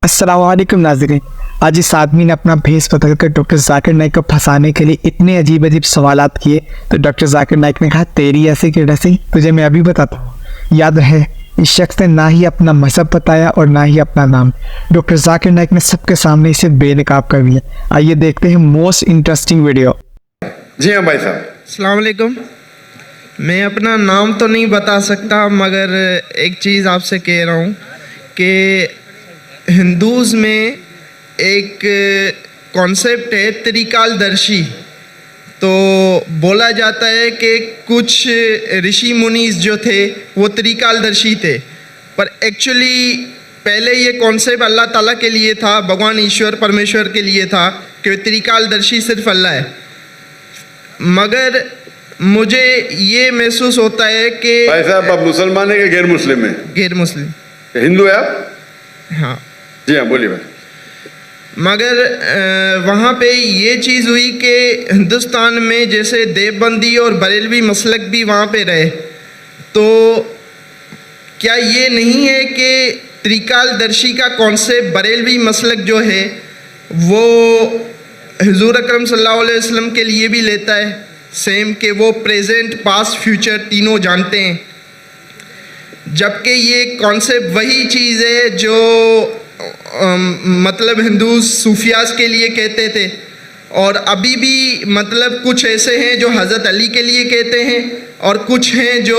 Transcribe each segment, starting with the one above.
अस्सलाम वालेकुम नाज़रीन। आज इस आदमी ने अपना भेस बदल कर डॉक्टर जाकिर नाइक को फंसाने के लिए इतने अजीब अजीब सवालात किए तो डॉक्टर जाकिर नाइक ने कहा तेरी ऐसी की वैसी तुझे मैं अभी बताता हूँ। याद रहे इस शख्स ने ना ही अपना मजहब बताया और ना ही अपना नाम। डॉक्टर जाकिर नाइक ने सबके सामने इसे बेनकाब कर दिया। आइए देखते हैं मोस्ट इंटरेस्टिंग वीडियो। जी हाँ भाई साहब। अस्सलाम वालेकुम। मैं अपना नाम तो नहीं बता सकता मगर एक चीज़ आपसे कह रहा हूँ कि हिंदूज़ में एक कॉन्सेप्ट है त्रिकाल दर्शी। तो बोला जाता है कि कुछ ऋषि मुनीस जो थे वो त्रिकाल दर्शी थे, पर एक्चुअली पहले ये कॉन्सेप्ट अल्लाह ताला के लिए था, भगवान ईश्वर परमेश्वर के लिए था कि त्रिकाल दर्शी सिर्फ अल्लाह है। मगर मुझे ये महसूस होता है कि भाई साहब आप मुसलमान है कि गैर मुस्लिम है? गैर मुस्लिम। हिंदू है आप? हाँ जी हाँ बोलिए भाई। मगर वहाँ पे ये चीज़ हुई कि हिंदुस्तान में जैसे देवबंदी और बरेलवी मसलक भी वहाँ पे रहे, तो क्या ये नहीं है कि त्रिकालदर्शी का कॉन्सेप्ट बरेलवी मसलक जो है वो हुजूर अकरम सल्लल्लाहु अलैहि वसल्लम के लिए भी लेता है सेम, कि वो प्रेजेंट पास्ट फ्यूचर तीनों जानते हैं, जबकि ये कॉन्सेप्ट वही चीज़ है जो मतलब हिंदू सूफियाज के लिए कहते थे और अभी भी मतलब कुछ ऐसे हैं जो हज़रत अली के लिए कहते हैं और कुछ हैं जो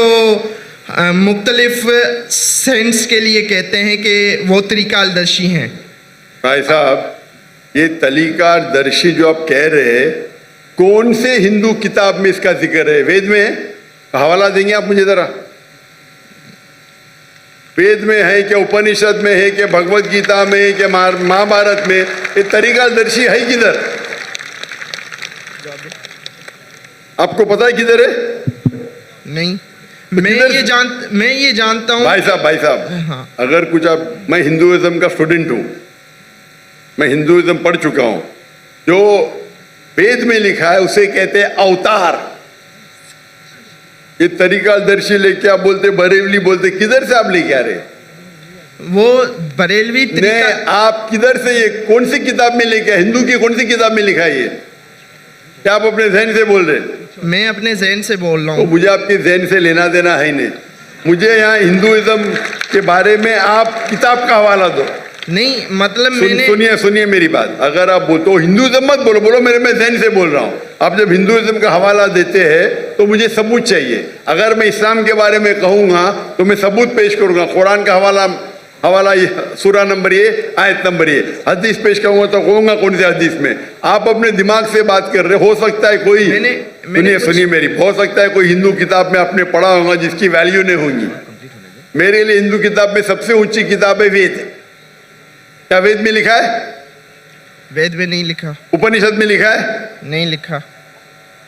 मुख्तलिफ सेंस के लिए कहते हैं कि वो त्रिकालदर्शी हैं। भाई साहब ये त्रिकालदर्शी जो आप कह रहे हैं कौन से हिंदू किताब में इसका जिक्र है? वेद में है? हवाला देंगे आप मुझे जरा? वेद में है क्या, उपनिषद में है क्या, भगवत गीता में है क्या, महाभारत में? ये त्रिकालदर्शी है किधर? आपको पता है किधर है? नहीं तो मैं ये जानता हूँ भाई साहब हाँ। अगर कुछ आप, मैं हिंदुइज्म का स्टूडेंट हूँ, मैं हिंदुइज्म पढ़ चुका हूँ। जो वेद में लिखा है उसे कहते हैं अवतार। ये त्रिकालदर्शी लेके आप बोलते बरेलवी बोलते, किधर से आप लेके आ रहे? वो बरेलवी आप किधर से, ये कौन सी किताब में लेके, हिंदू की कौन सी किताब में लिखा है ये? क्या आप अपने जहन से बोल रहे? मैं अपने जहन से बोल रहा तो हूँ। मुझे आपके जहन से लेना देना है नहीं। मुझे यहाँ हिंदुइज्म के बारे में आप किताब का हवाला दो। नहीं मतलब सुनिए मेरी बात। अगर आप बोलते हो हिंदुइज्म मत बोलो, बोलो मेरे मैं जहन से बोल रहा हूँ। आप जब हिंदुइज्म का हवाला देते हैं तो मुझे सबूत चाहिए। अगर मैं इस्लाम के बारे में कहूँगा तो मैं सबूत पेश करूँगा। कुरान का हवाला ये सूरा नंबर ये, आयत नंबर ये। हदीस पेश करूँगा तो कहूँगा कौन से हदीस में। आप अपने दिमाग से बात कर रहे हो सकता है कोई सुनिए मेरी, हो सकता है कोई हिंदू किताब में आपने पढ़ा होगा जिसकी वैल्यू नहीं होगी। मेरे लिए हिंदू किताब में सबसे ऊंची किताब है वेद। क्या वेद में लिखा है? वेद में नहीं लिखा। उपनिषद में लिखा है? नहीं लिखा।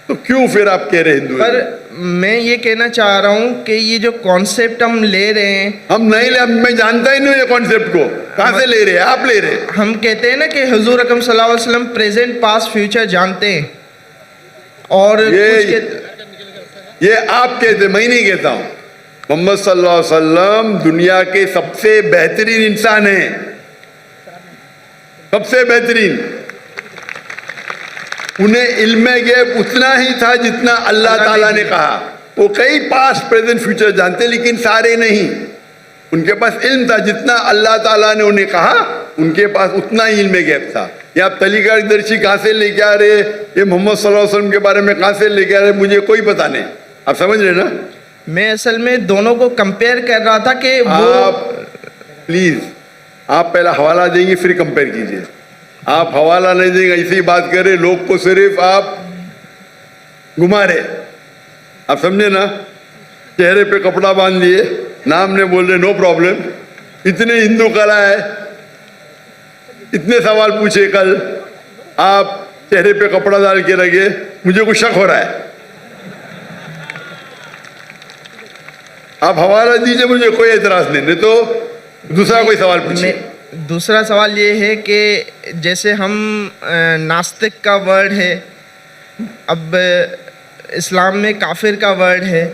तो क्यों फिर आप कह रहे हिंदू? पर मैं ये कहना चाह रहा हूँ कि ये जो कॉन्सेप्ट हम ले रहे हैं, हम नहीं ले, मैं जानता ही नहीं ये कॉन्सेप्ट को। कहाँ से ले रहे हैं आप? ले रहे हैं। हम कहते हैं ना कि हुजूर अकरम सल्लल्लाहु अलैहि वसल्लम प्रेजेंट पास्ट फ्यूचर जानते हैं और ये आप कहते, मैं नहीं कहता हूँ। मोहम्मद सल्लल्लाहु अलैहि वसल्लम दुनिया के सबसे बेहतरीन इंसान हैं, सबसे बेहतरीन। उन्हें इल्म गैब उतना ही था जितना अल्लाह ताला ने कहा। वो कई पास्ट प्रेजेंट फ्यूचर जानते लेकिन सारे नहीं। उनके पास इल्म था जितना अल्लाह ताला ने उन्हें कहा, उनके पास उतना ही इल्म गैब था। ये आप त्रिकालदर्शी कहाँ से लेके आ रहे? ये मोहम्मद सल्लल्लाहु अलैहि वसल्लम के बारे में कहाँ से लेके आ रहे? मुझे कोई पता नहीं। आप समझ रहे ना? मैं असल में दोनों को कंपेयर कर रहा था कि आप प्लीज आप पहला हवाला देंगे फिर कंपेयर कीजिए। आप हवाला नहीं देंगे, ऐसी बात करें, लोग को सिर्फ आप घुमा रहे। आप समझे ना? चेहरे पे कपड़ा बांध दिए, नाम ने बोल रहे नो प्रॉब्लम। इतने हिंदू कला है, इतने सवाल पूछे कल, आप चेहरे पे कपड़ा डाल के रखे। मुझे कुछ शक हो रहा है। आप हवाला दीजिए, मुझे कोई एतराज नहीं तो दूसरा कोई सवाल पूछिए। दूसरा सवाल ये है कि जैसे हम नास्तिक का वर्ड है, अब इस्लाम में काफिर का वर्ड है,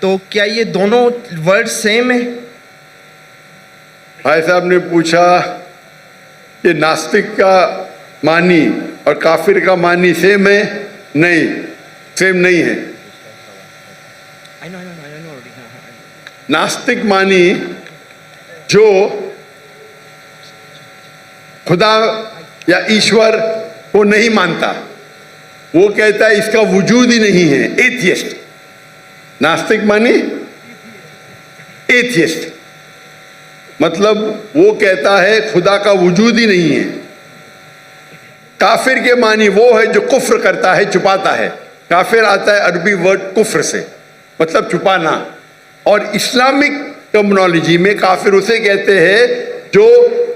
तो क्या ये दोनों वर्ड सेम है? भाई साहब ने पूछा कि नास्तिक का मानी और काफिर का मानी सेम है? नहीं, सेम नहीं है। नास्तिक मानी जो खुदा या ईश्वर को नहीं मानता, वो कहता है इसका वजूद ही नहीं है, एथियस्ट। नास्तिक मानी एथियस्ट, मतलब वो कहता है खुदा का वजूद ही नहीं है। काफिर के मानी वो है जो कुफ्र करता है, छुपाता है। काफिर आता है अरबी वर्ड कुफ्र से, मतलब छुपाना। और इस्लामिक टर्मिनोलॉजी में काफिर उसे कहते हैं जो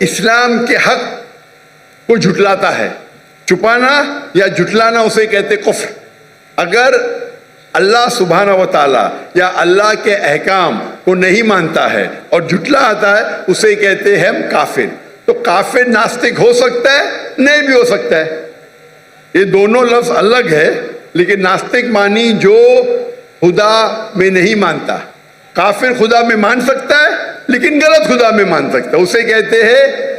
इस्लाम के हक को झुटलाता है। छुपाना या झुटलाना उसे कहते कुफ्र। अगर अल्लाह सुब्हाना व ताला या अल्लाह के अहकाम को नहीं मानता है और झुटला आता है, उसे कहते हैं हम काफिर। तो काफिर नास्तिक हो सकता है, नहीं भी हो सकता है। ये दोनों लफ्ज अलग है, लेकिन नास्तिक मानी जो खुदा में नहीं मानता। काफिर खुदा में मान सकता है, लेकिन गलत खुदा में मान सकता है, उसे कहते हैं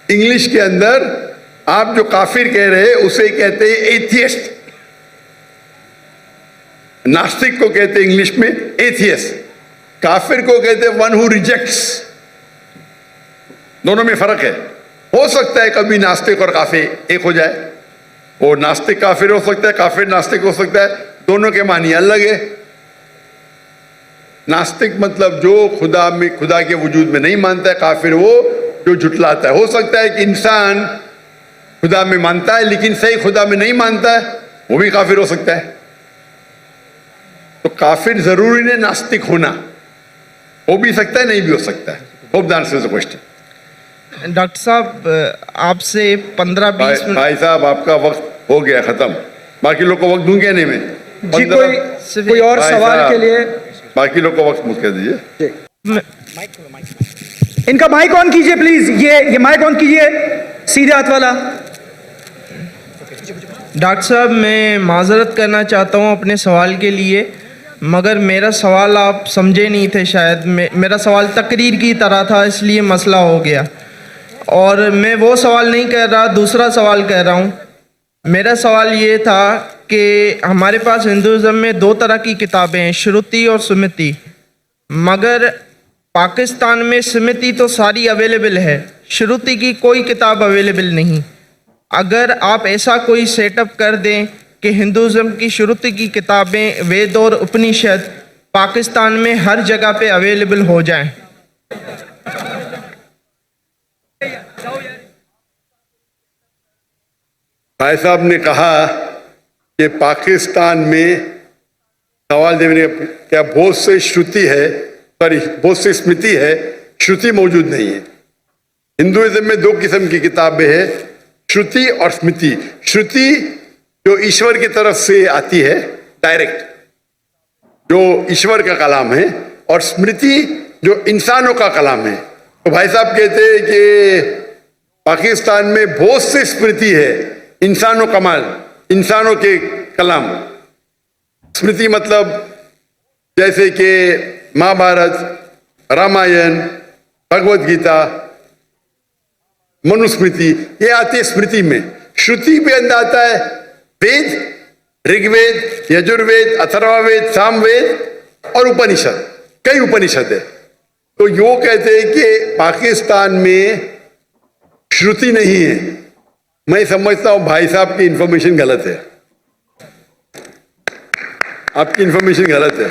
इंग्लिश के अंदर आप जो काफिर कह रहे हैं उसे कहते हैं एथियस्ट। नास्तिक को कहते हैं इंग्लिश में एथियस्ट, काफिर को कहते हैं वन हु रिजेक्ट्स। दोनों में फर्क है। हो सकता है कभी नास्तिक और काफिर एक हो जाए, वो नास्तिक काफिर हो सकता है, काफिर नास्तिक हो सकता है, दोनों के मानी अलग है। नास्तिक मतलब जो खुदा में, खुदा के वजूद में नहीं मानता है। काफिर वो जो झुटलाता है। हो सकता है कि इंसान खुदा में मानता है लेकिन सही खुदा में नहीं मानता है, वो भी काफिर हो सकता है। तो काफिर जरूरी नहीं नास्तिक होना, हो भी सकता है, नहीं भी हो सकता है। Hope the answer the question. Doctor साहब, आपसे 15-20 मिनट। भाई साहब, आपका वक्त हो गया खत्म। बाकी लोग को वक्त दूं कहने में? जी, कोई और भाई सवाल साहब, के लिए बाकी लोग को वक्त मुझ कर दीजिए। इनका माइक ऑन कीजिए प्लीज। ये माइक ऑन कीजिए, सीधे हाथ वाला। डॉक्टर साहब, मैं माजरत करना चाहता हूँ अपने सवाल के लिए, मगर मेरा सवाल आप समझे नहीं थे शायद। मेरा सवाल तकरीर की तरह था, इसलिए मसला हो गया। और मैं वो सवाल नहीं कर रहा, दूसरा सवाल कह रहा हूँ। मेरा सवाल ये था कि हमारे पास हिंदुज़म में 2 तरह की किताबें हैं, श्रुति और स्मृति। मगर पाकिस्तान में स्मृति तो सारी अवेलेबल है, श्रुति की कोई किताब अवेलेबल नहीं। अगर आप ऐसा कोई सेटअप कर दें कि हिंदुज़म की श्रुति की किताबें, वेद और उपनिषद पाकिस्तान में हर जगह पे अवेलेबल हो जाएं। भाई साहब ने कहा कि पाकिस्तान में सवाल देने क्या बहुत से श्रुति है, सॉरी बहुत से स्मृति है, श्रुति मौजूद नहीं है। हिंदुइज्म में 2 किस्म की किताबें हैं, श्रुति और स्मृति। श्रुति जो ईश्वर की तरफ से आती है डायरेक्ट, जो ईश्वर का कलाम है, और स्मृति जो इंसानों का कलाम है। तो भाई साहब कहते हैं कि पाकिस्तान में बहुत से स्मृति है, इंसानों कमाल, इंसानों के कलाम। स्मृति मतलब जैसे कि महाभारत, रामायण, भगवत गीता, मनुस्मृति, ये आती है स्मृति में। श्रुति भी अंदर आता है वेद, ऋग्वेद, यजुर्वेद, अथर्ववेद, सामवेद और उपनिषद। कई उपनिषद है। तो यो कहते हैं कि पाकिस्तान में श्रुति नहीं है। मैं समझता हूं भाई साहब की इंफॉर्मेशन गलत है, आपकी इंफॉर्मेशन गलत है।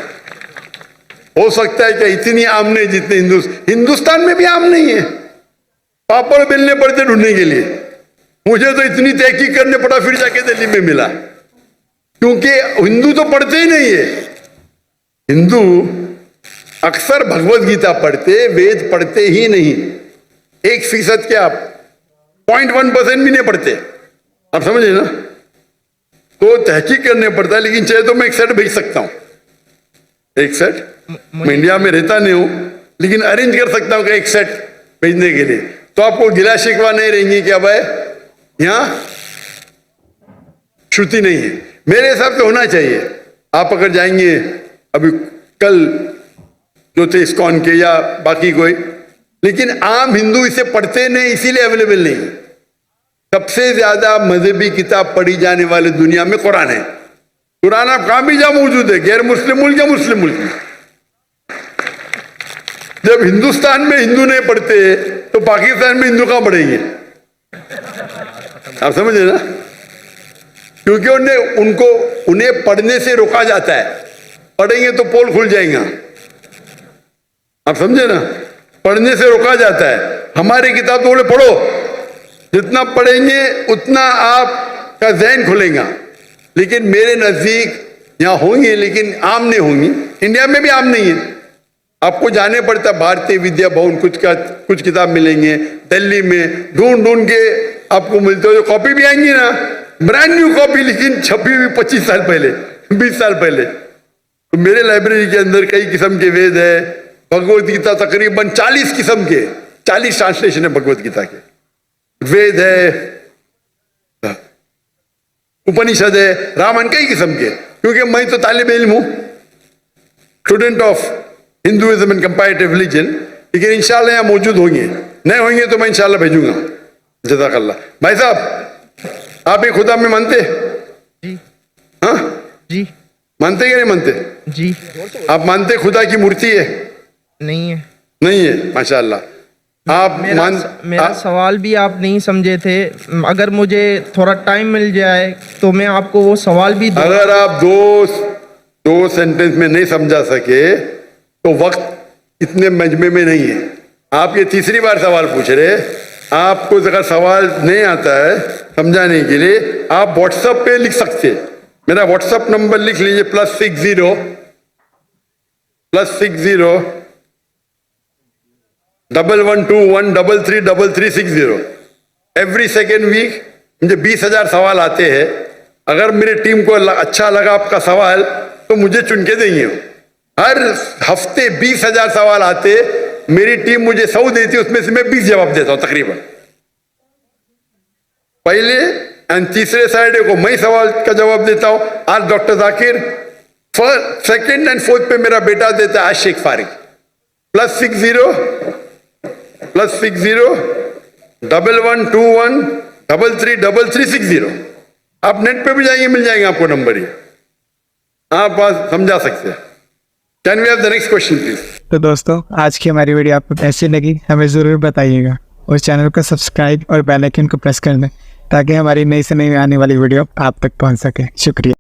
हो सकता है कि इतनी आम नहीं जितने हिंदुस्तान में भी आम नहीं है। पापड़ बेलने पड़ते ढूंढने के लिए। मुझे तो इतनी तहकीक करने पड़ा, फिर जाके दिल्ली में मिला, क्योंकि हिंदू तो पढ़ते ही नहीं है। हिंदू अक्सर भगवत गीता पढ़ते, वेद पढ़ते ही नहीं। 1% क्या 0.1% भी नहीं पढ़ते। आप समझे ना? तो तहकीक करने पड़ता है। लेकिन चाहे तो मैं एक सेट भेज सकता हूं, एक सेट। मैं इंडिया में रहता नहीं हूं, लेकिन अरेंज कर सकता हूं कि एक सेट भेजने के लिए। तो आपको गिला शिकवा नहीं रहेंगी कि अब यहां श्रुति नहीं है। मेरे हिसाब से होना चाहिए। आप अगर जाएंगे, अभी कल जो थे इस्कॉन के या बाकी कोई लेकिन आम हिंदू इसे पढ़ते नहीं, इसीलिए अवेलेबल नहीं। सबसे ज्यादा मजहबी किताब पढ़ी जाने वाली दुनिया में कुरान है। कुरान आप कहां भी जाओ मौजूद है, गैर मुस्लिम मुल्क या मुस्लिम मुल्क में। जब हिंदुस्तान में हिंदू नहीं पढ़ते तो पाकिस्तान में हिंदू कहां पढ़ेंगे? आप समझे ना? क्योंकि उन्हें पढ़ने से रोका जाता है। पढ़ेंगे तो पोल खुल जाएगा। आप समझे ना? पढ़ने से रोका जाता है। हमारी किताब तो बोले पढ़ो, जितना पढ़ेंगे उतना आपका ज़हन खुलेगा। लेकिन मेरे नजदीक यहाँ होंगे, लेकिन आम नहीं होंगी। इंडिया में भी आम नहीं है। आपको जाने पड़ता, भारतीय विद्या भवन कुछ किताब मिलेंगे, दिल्ली में ढूंढ के आपको मिलते हो। कॉपी भी आएंगी ना, ब्रांड न्यू कॉपी, लेकिन छपी हुई 25 साल पहले, 20 साल पहले। तो मेरे लाइब्रेरी के अंदर कई किस्म के वेद है। भगवत गीता तकरीबन 40 किस्म के, 40 ट्रांसलेशन है भगवत गीता के। वेद है, उपनिषद है, रामायण, कई किस्म के। क्योंकि मैं तो तालिब इल्म हूं, student of Hinduism and comparative religion. लेकिन इंशाल्लाह यहाँ मौजूद होंगे, नहीं होंगे तो मैं इंशाल्लाह भेजूंगा। जज़ाकल्लाह। भाई साहब, आप ये खुदा में मानते? जी। हाँ जी। मानते कि नहीं मानते? जी। आप मानते खुदा की मूर्ति है? नहीं है। नहीं है, माशाल्लाह। आप मेरा सवाल भी आप नहीं समझे थे। अगर मुझे थोड़ा टाइम मिल जाए तो मैं आपको वो सवाल भी दूंगा। अगर आप दो सेंटेंस में नहीं समझा सके तो वक्त इतने मजमे में नहीं है। आप ये तीसरी बार सवाल पूछ रहे। आपको अगर सवाल नहीं आता है समझाने के लिए, आप व्हाट्सएप पे लिख सकते हैं। मेरा व्हाट्सएप नंबर लिख लीजिए, +60 1121333360। एवरी सेकेंड वीक मुझे 20,000 सवाल आते हैं। अगर मेरी टीम को अच्छा लगा आपका सवाल तो मुझे चुन के देंगे। हर हफ्ते 20,000 सवाल आते, मेरी टीम मुझे 100 देती, उसमें से मैं 20 जवाब देता हूं तकरीबन। पहले एंड तीसरे सैटरडे को मैं सवाल का जवाब देता हूं। आज doctor Zakir, second and fourth पे मेरा बेटा देता है, आज शेख फारिक। +60 1121333360। आप नेट पे भी जाएंगे, मिल जाएंगे आपको नंबर। ये आप बात समझा सकते हैं। Can we have the next question please? तो दोस्तों, आज की हमारी वीडियो आपको कैसी लगी हमें ज़रूर बताइएगा, और चैनल को सब्सक्राइब और बेल आइकन को प्रेस कर दें ताकि हमारी नई से नई आने वाली वीडियो आप तक पहुंच सके। शुक्रिया।